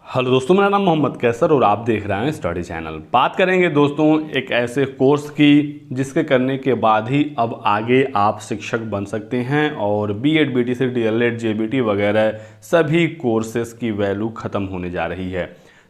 Hello दोस्तों, मेरा नाम मोहम्मद कैसर और आप देख रहे हैं स्टडी चैनल। बात करेंगे दोस्तों एक ऐसे कोर्स की जिसके करने के बाद ही अब आगे आप शिक्षक बन सकते हैं और बीएड, बीटीसी, डीएलएड, जेबीटी वगैरह सभी कोर्सेज की वैल्यू ख़त्म होने जा रही है।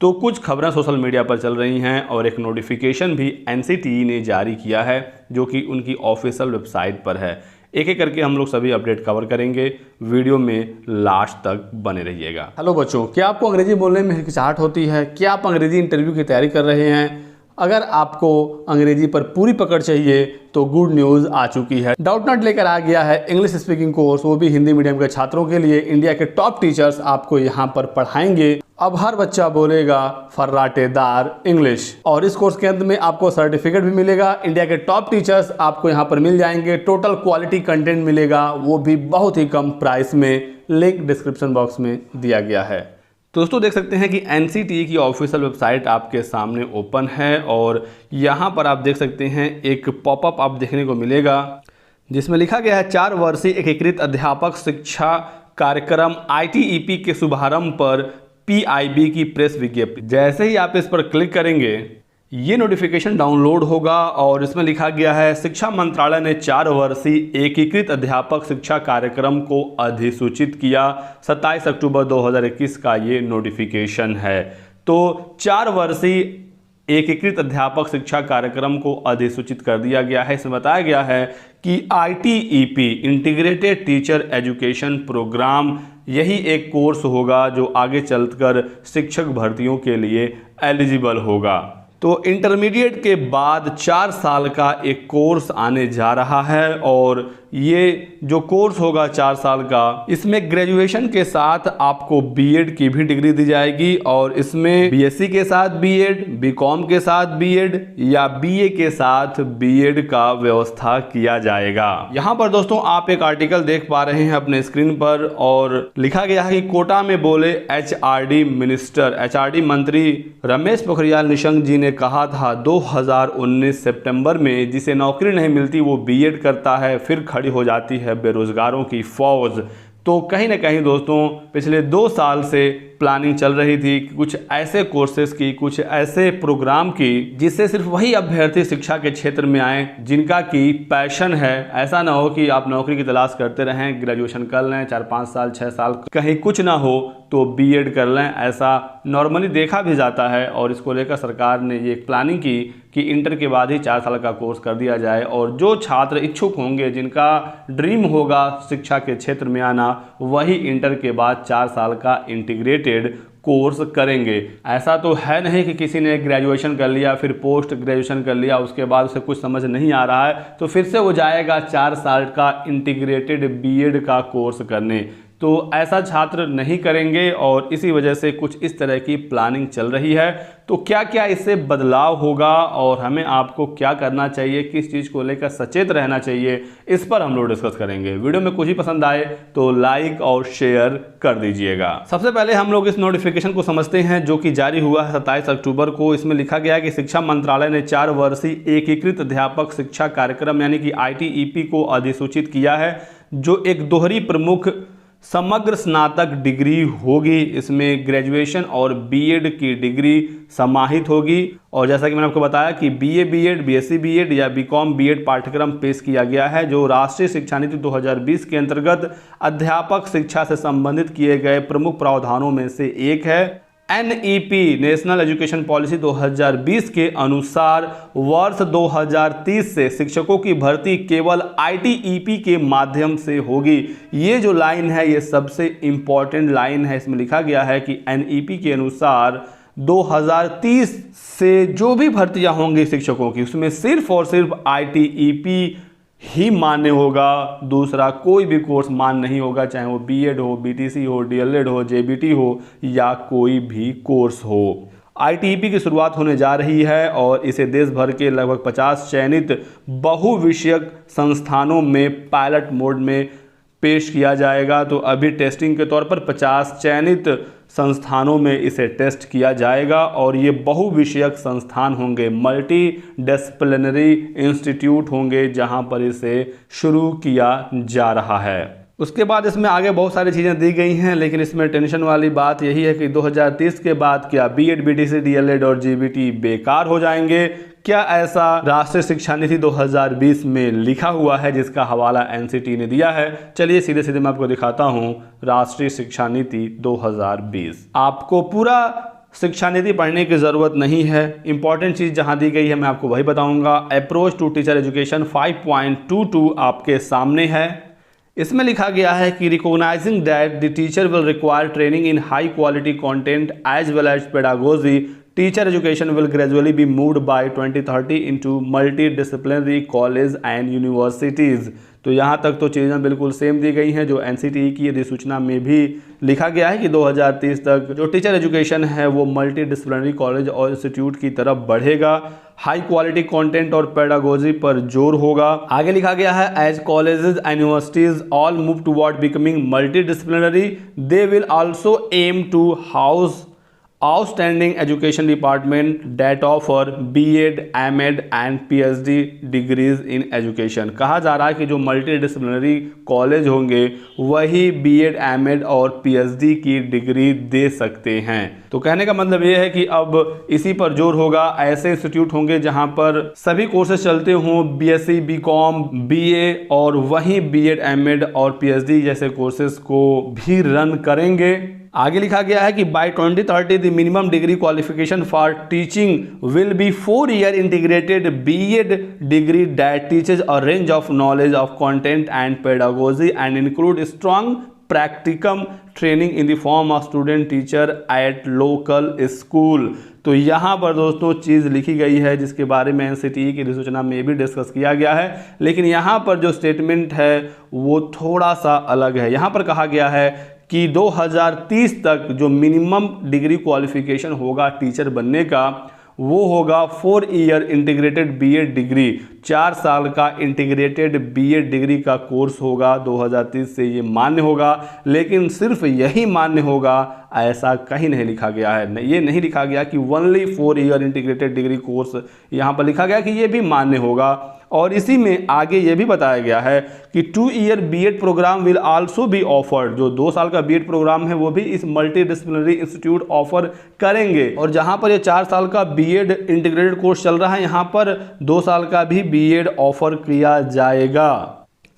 तो कुछ खबरें सोशल मीडिया पर चल रही हैं और एक नोटिफिकेशन भी एनसीटीई ने जारी किया है जो कि उनकी ऑफिशियल वेबसाइट पर है। एक एक करके हम लोग सभी अपडेट कवर करेंगे, वीडियो में लास्ट तक बने रहिएगा। हेलो बच्चों, क्या आपको अंग्रेजी बोलने में हिचकिचाहट होती है? क्या आप अंग्रेजी इंटरव्यू की तैयारी कर रहे हैं? अगर आपको अंग्रेजी पर पूरी पकड़ चाहिए तो गुड न्यूज़ आ चुकी है। डाउटनट लेकर आ गया है इंग्लिश स्पीकिंग कोर्स, वो भी हिंदी मीडियम के छात्रों के लिए। इंडिया के टॉप टीचर्स आपको यहाँ पर पढ़ाएंगे। अब हर बच्चा बोलेगा फर्राटेदार इंग्लिश। और इस कोर्स के अंत में आपको सर्टिफिकेट भी मिलेगा। इंडिया के टॉप टीचर्स आपको यहाँ पर मिल जाएंगे। टोटल क्वालिटी कंटेंट मिलेगा, वो भी बहुत ही कम प्राइस में। लिंक डिस्क्रिप्शन बॉक्स में दिया गया है। तो दोस्तों देख सकते हैं कि एनसीटीई की ऑफिशियल वेबसाइट आपके सामने ओपन है और यहाँ पर आप देख सकते हैं एक पॉपअप आप देखने को मिलेगा जिसमें लिखा गया है 4 वर्षीय एकीकृत अध्यापक शिक्षा कार्यक्रम आईटीईपी के शुभारंभ पर पीआईबी की प्रेस विज्ञप्ति। जैसे ही आप इस पर क्लिक करेंगे ये नोटिफिकेशन डाउनलोड होगा और इसमें लिखा गया है शिक्षा मंत्रालय ने 4 वर्षीय एकीकृत अध्यापक शिक्षा कार्यक्रम को अधिसूचित किया। 27 अक्टूबर 2021 का ये नोटिफिकेशन है। तो 4 वर्षीय एकीकृत अध्यापक शिक्षा कार्यक्रम को अधिसूचित कर दिया गया है। इसमें बताया गया है कि ITEP integrated teacher education programme यही एक कोर्स होगा जो आगे चलकर शिक्षक भर्तियों के लिए एलिजिबल होगा। तो इंटरमीडिएट के बाद 4 साल का एक कोर्स आने जा रहा है और ये जो कोर्स होगा 4 साल का, इसमें ग्रेजुएशन के साथ आपको बीएड की भी डिग्री दी जाएगी और इसमें बीएससी के साथ बीएड, बीकॉम के साथ बीएड या बीए के साथ बीएड का व्यवस्था किया जाएगा। यहाँ पर दोस्तों आप एक आर्टिकल देख पा रहे हैं अपने स्क्रीन पर और लिखा गया है कि कोटा में बोले एचआरडी मंत्री रमेश पोखरियाल निशंक जी ने कहा था 2019 सितंबर में जिसे नौकरी नहीं मिलती वो बीएड करता है, फिर खड़ी हो जाती है बेरोजगारों की फौज। तो कहीं ना कहीं दोस्तों पिछले 2 साल से प्लानिंग चल रही थी कि कुछ ऐसे कोर्सेज की, कुछ ऐसे प्रोग्राम की जिससे सिर्फ वही अभ्यर्थी शिक्षा के क्षेत्र में आए जिनका की पैशन है। ऐसा ना हो कि आप नौकरी की तलाश करते रहें, ग्रेजुएशन कर लें, 4-5 साल 6 साल कहीं कुछ ना हो तो बीएड कर लें। ऐसा नॉर्मली देखा भी जाता है और इसको लेकर सरकार ने ये प्लानिंग की कि इंटर के बाद ही 4 साल का कोर्स कर दिया जाए और जो छात्र इच्छुक होंगे, जिनका ड्रीम होगा शिक्षा के क्षेत्र में आना, वही इंटर के बाद 4 साल का इंटीग्रेटेड कोर्स करेंगे। ऐसा तो है नहीं कि किसी ने ग्रेजुएशन कर लिया फिर पोस्ट ग्रेजुएशन कर लिया, उसके बाद उसे कुछ समझ नहीं आ रहा है तो फिर से वो जाएगा 4 साल का इंटीग्रेटेड बीएड का कोर्स करने। तो ऐसा छात्र नहीं करेंगे और इसी वजह से कुछ इस तरह की प्लानिंग चल रही है। तो क्या क्या इससे बदलाव होगा और हमें आपको क्या करना चाहिए, किस चीज़ को लेकर सचेत रहना चाहिए, इस पर हम लोग डिस्कस करेंगे। वीडियो में कुछ ही पसंद आए तो लाइक और शेयर कर दीजिएगा। सबसे पहले हम लोग इस नोटिफिकेशन को समझते हैं जो कि जारी हुआ है 27 अक्टूबर को। इसमें लिखा गया है कि शिक्षा मंत्रालय ने 4 वर्षीय एकीकृत अध्यापक शिक्षा कार्यक्रम यानी कि आईटीईपी को अधिसूचित किया है, जो एक दोहरी प्रमुख समग्र स्नातक डिग्री होगी। इसमें ग्रेजुएशन और बीएड की डिग्री समाहित होगी और जैसा कि मैंने आपको बताया कि बीए बीएड, बीएससी बीएड या बीकॉम बीएड पाठ्यक्रम पेश किया गया है जो राष्ट्रीय शिक्षा नीति 2020 के अंतर्गत अध्यापक शिक्षा से संबंधित किए गए प्रमुख प्रावधानों में से एक है। एनईपी नेशनल एजुकेशन पॉलिसी 2020 के अनुसार वर्ष 2030 से शिक्षकों की भर्ती केवल आईटीईपी के माध्यम से होगी। ये जो लाइन है ये सबसे इम्पॉर्टेंट लाइन है। इसमें लिखा गया है कि एनईपी के अनुसार 2030 से जो भी भर्तियां होंगी शिक्षकों की उसमें सिर्फ और सिर्फ आईटीईपी ही मान्य होगा, दूसरा कोई भी कोर्स मान्य नहीं होगा, चाहे वो बीएड हो, बीटीसी हो, डीएलएड हो, जेबीटी हो या कोई भी कोर्स हो। आईटीईपी की शुरुआत होने जा रही है और इसे देश भर के लगभग 50 चयनित बहुविषयक संस्थानों में पायलट मोड में पेश किया जाएगा। तो अभी टेस्टिंग के तौर पर 50 चयनित संस्थानों में इसे टेस्ट किया जाएगा और ये बहुविषयक संस्थान होंगे, मल्टी डिसिप्लिनरी इंस्टीट्यूट होंगे जहां पर इसे शुरू किया जा रहा है। उसके बाद इसमें आगे बहुत सारी चीज़ें दी गई हैं, लेकिन इसमें टेंशन वाली बात यही है कि 2030 के बाद क्या बीएड, बीटीसी, डीएलएड और जीबीटी बेकार हो जाएंगे? क्या ऐसा राष्ट्रीय शिक्षा नीति 2020 में लिखा हुआ है, जिसका हवाला एनसीटी ने दिया है? चलिए सीधे सीधे मैं आपको दिखाता हूं राष्ट्रीय शिक्षा नीति 2020। आपको पूरा शिक्षा नीति पढ़ने की ज़रूरत नहीं है। इंपॉर्टेंट चीज़ जहां दी गई है मैं आपको वही बताऊंगा। अप्रोच टू टीचर एजुकेशन 5.22 आपके सामने है। इसमें लिखा गया है कि recognising that the teacher will require training in high quality content as well as pedagogy, teacher education will gradually be moved by 2030 into multidisciplinary college and universities. तो यहाँ तक तो चीज़ें बिल्कुल सेम दी गई हैं जो एनसीटी की अधिसूचना में भी लिखा गया है कि 2030 तक जो टीचर एजुकेशन है वो मल्टी डिसिप्लिनरी कॉलेज और इंस्टीट्यूट की तरफ बढ़ेगा। हाई क्वालिटी कंटेंट और पेडागोजी पर जोर होगा। आगे लिखा गया है as colleges and universities all move toward becoming multi disciplinary, they will also aim to house outstanding education department that offer B.Ed, M.Ed and PhD degrees in education। कहा जा रहा है कि जो मल्टी डिसिप्लिनरी कॉलेज होंगे वही B.Ed, M.Ed और PhD की डिग्री दे सकते हैं। तो कहने का मतलब ये है कि अब इसी पर जोर होगा। ऐसे इंस्टीट्यूट होंगे जहां पर सभी कोर्सेज चलते हों, BSc, BCom, BA और वहीं B.Ed, M.Ed और PhD जैसे कोर्सेज को भी रन करेंगे। आगे लिखा गया है कि by 2030 the minimum degree qualification for teaching will be 4-year integrated B.Ed degree that teaches a range of knowledge of content and pedagogy and include strong practicum training in the form of student teacher at local school. तो यहाँ पर दोस्तों चीज़ लिखी गई है जिसके बारे में एनसीटी की अधिसूचना में भी डिस्कस किया गया है, लेकिन यहाँ पर जो स्टेटमेंट है वो थोड़ा सा अलग है। यहाँ पर कहा गया है कि 2030 तक जो मिनिमम डिग्री क्वालिफिकेशन होगा टीचर बनने का वो होगा 4-year इंटीग्रेटेड B.Ed डिग्री, 4 साल का इंटीग्रेटेड B.Ed डिग्री का कोर्स होगा। 2030 से ये मान्य होगा, लेकिन सिर्फ यही मान्य होगा ऐसा कहीं नहीं लिखा गया है। ये नहीं लिखा गया कि only 4-year integrated degree course, यहाँ पर लिखा गया कि ये भी मान्य होगा। और इसी में आगे ये भी बताया गया है कि 2-year B.Ed programme will also be offered, जो 2 साल का B.Ed प्रोग्राम है वो भी इस मल्टी डिसिप्लिनरी इंस्टीट्यूट ऑफर करेंगे। और जहां पर ये 4 साल का B.Ed इंटीग्रेटेड कोर्स चल रहा है, यहाँ पर 2 साल का भी B.Ed ऑफर किया जाएगा।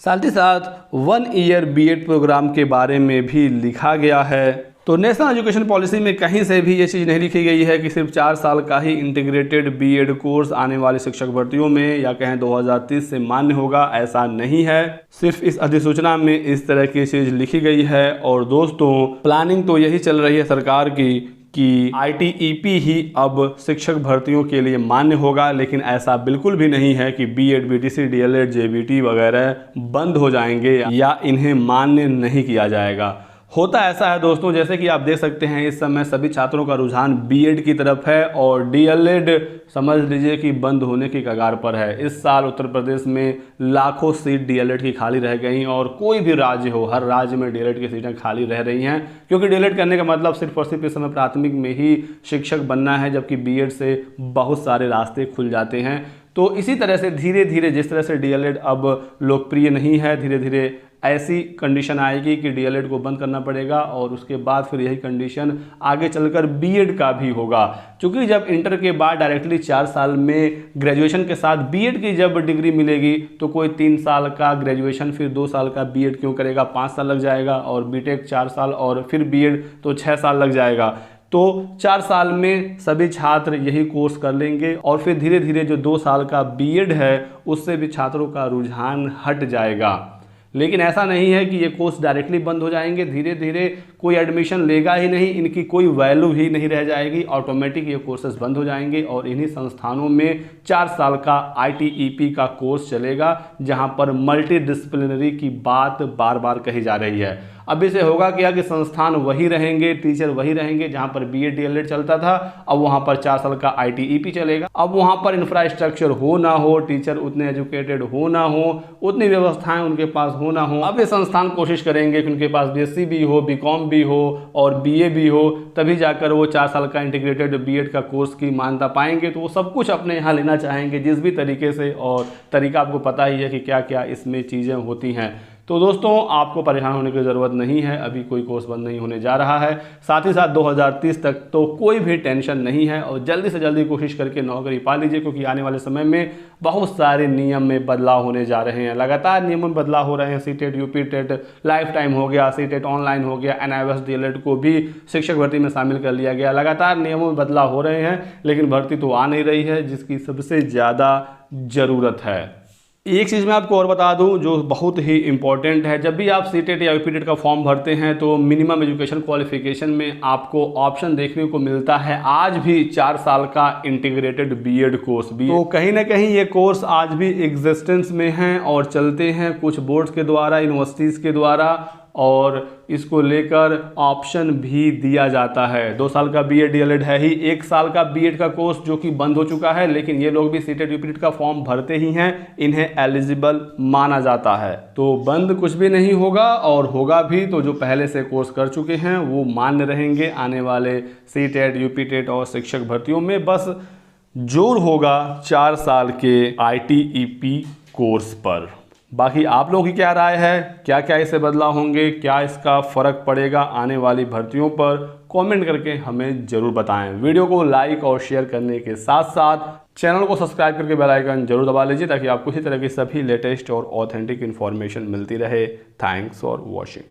साथ ही साथ 1-year B.Ed प्रोग्राम के बारे में भी लिखा गया है। तो नेशनल एजुकेशन पॉलिसी में कहीं से भी ये चीज़ नहीं लिखी गई है कि सिर्फ 4 साल का ही इंटीग्रेटेड B.Ed कोर्स आने वाली शिक्षक भर्तियों में या कहें 2030 से मान्य होगा, ऐसा नहीं है। सिर्फ इस अधिसूचना में इस तरह की चीज़ लिखी गई है। और दोस्तों प्लानिंग तो यही चल रही है सरकार की कि ITEP ही अब शिक्षक भर्तियों के लिए मान्य होगा, लेकिन ऐसा बिल्कुल भी नहीं है कि B.Ed, BTC, DLED, JBT वगैरह बंद हो जाएंगे या इन्हें मान्य नहीं किया जाएगा। होता ऐसा है दोस्तों, जैसे कि आप देख सकते हैं इस समय सभी छात्रों का रुझान B.Ed की तरफ है और DLED समझ लीजिए कि बंद होने की कगार पर है। इस साल उत्तर प्रदेश में लाखों सीट DLED की खाली रह गई और कोई भी राज्य हो, हर राज्य में DLED की सीटें खाली रह रही हैं, क्योंकि DLED करने का मतलब सिर्फ और सिर्फ इस समय प्राथमिक में ही शिक्षक बनना है, जबकि B.Ed से बहुत सारे रास्ते खुल जाते हैं। तो इसी तरह से धीरे धीरे जिस तरह से DLED अब लोकप्रिय नहीं है, धीरे धीरे ऐसी कंडीशन आएगी कि DLED को बंद करना पड़ेगा और उसके बाद फिर यही कंडीशन आगे चलकर B.Ed का भी होगा। क्योंकि जब इंटर के बाद डायरेक्टली 4 साल में ग्रेजुएशन के साथ B.Ed की जब डिग्री मिलेगी तो कोई 3 साल का ग्रेजुएशन फिर 2 साल का B.Ed क्यों करेगा, 5 साल लग जाएगा, और B.Tech 4 साल और फिर B.Ed तो 6 साल लग जाएगा। तो 4 साल में सभी छात्र यही कोर्स कर लेंगे और फिर धीरे धीरे जो 2 साल का B.Ed है उससे भी छात्रों का रुझान हट जाएगा। लेकिन ऐसा नहीं है कि ये कोर्स डायरेक्टली बंद हो जाएंगे, धीरे धीरे कोई एडमिशन लेगा ही नहीं, इनकी कोई वैल्यू ही नहीं रह जाएगी, ऑटोमेटिक ये कोर्सेज बंद हो जाएंगे और इन्हीं संस्थानों में 4 साल का ITEP का कोर्स चलेगा, जहां पर मल्टी डिसिप्लिनरी की बात बार बार कही जा रही है। अब इसे होगा क्या कि संस्थान वही रहेंगे, टीचर वही रहेंगे, जहां पर B.Ed DLED चलता था अब वहां पर 4 साल का ITEP चलेगा। अब वहां पर इंफ्रास्ट्रक्चर हो ना हो, टीचर उतने एजुकेटेड हो ना हो, उतनी व्यवस्थाएं उनके पास हो ना हो, अब ये संस्थान कोशिश करेंगे कि उनके पास BSc भी हो, BCom भी हो और BA भी हो, तभी जाकर वो 4 साल का इंटीग्रेटेड B.Ed का कोर्स की मान्यता पाएंगे। तो वो सब कुछ अपने यहाँ लेना चाहेंगे जिस भी तरीके से, और तरीका आपको पता ही है कि क्या क्या इसमें चीज़ें होती हैं। तो दोस्तों आपको परेशान होने की ज़रूरत नहीं है, अभी कोई कोर्स बंद नहीं होने जा रहा है। साथ ही साथ 2030 तक तो कोई भी टेंशन नहीं है और जल्दी से जल्दी कोशिश करके नौकरी पा लीजिए, क्योंकि आने वाले समय में बहुत सारे नियम में बदलाव होने जा रहे हैं। लगातार नियमों में बदलाव हो रहे हैं। CTET, UP TET life time हो गया, सीटेट ऑनलाइन हो गया, NIOS DLED को भी शिक्षक भर्ती में शामिल कर लिया गया। लगातार नियमों में बदलाव हो रहे हैं, लेकिन भर्ती तो आ नहीं रही है जिसकी सबसे ज़्यादा ज़रूरत है। एक चीज़ मैं आपको और बता दूं जो बहुत ही इंपॉर्टेंट है, जब भी आप सीटेट या यूपीटेट का फॉर्म भरते हैं तो मिनिमम एजुकेशन क्वालिफिकेशन में आपको ऑप्शन देखने को मिलता है आज भी 4 साल का इंटीग्रेटेड बीएड कोर्स भी। तो कहीं ना कहीं ये कोर्स आज भी एग्जिस्टेंस में हैं और चलते हैं कुछ बोर्ड्स के द्वारा, यूनिवर्सिटीज़ के द्वारा, और इसको लेकर ऑप्शन भी दिया जाता है। 2 साल का बीएड DLED है ही, 1 साल का बीएड का कोर्स जो कि बंद हो चुका है, लेकिन ये लोग भी सीटेट यूपीटेट का फॉर्म भरते ही हैं, इन्हें एलिजिबल माना जाता है। तो बंद कुछ भी नहीं होगा, और होगा भी तो जो पहले से कोर्स कर चुके हैं वो मान्य रहेंगे आने वाले सीटेट, यूपीटेट और शिक्षक भर्तियों में। बस जोर होगा 4 साल के ITEP कोर्स पर। बाकी आप लोगों की क्या राय है, क्या क्या इससे बदलाव होंगे, क्या इसका फ़र्क पड़ेगा आने वाली भर्तियों पर, कमेंट करके हमें ज़रूर बताएं। वीडियो को लाइक और शेयर करने के साथ साथ चैनल को सब्सक्राइब करके बेल आइकन जरूर दबा लीजिए, ताकि आपको इसी तरह की सभी लेटेस्ट और ऑथेंटिक इन्फॉर्मेशन मिलती रहे। Thanks for watching.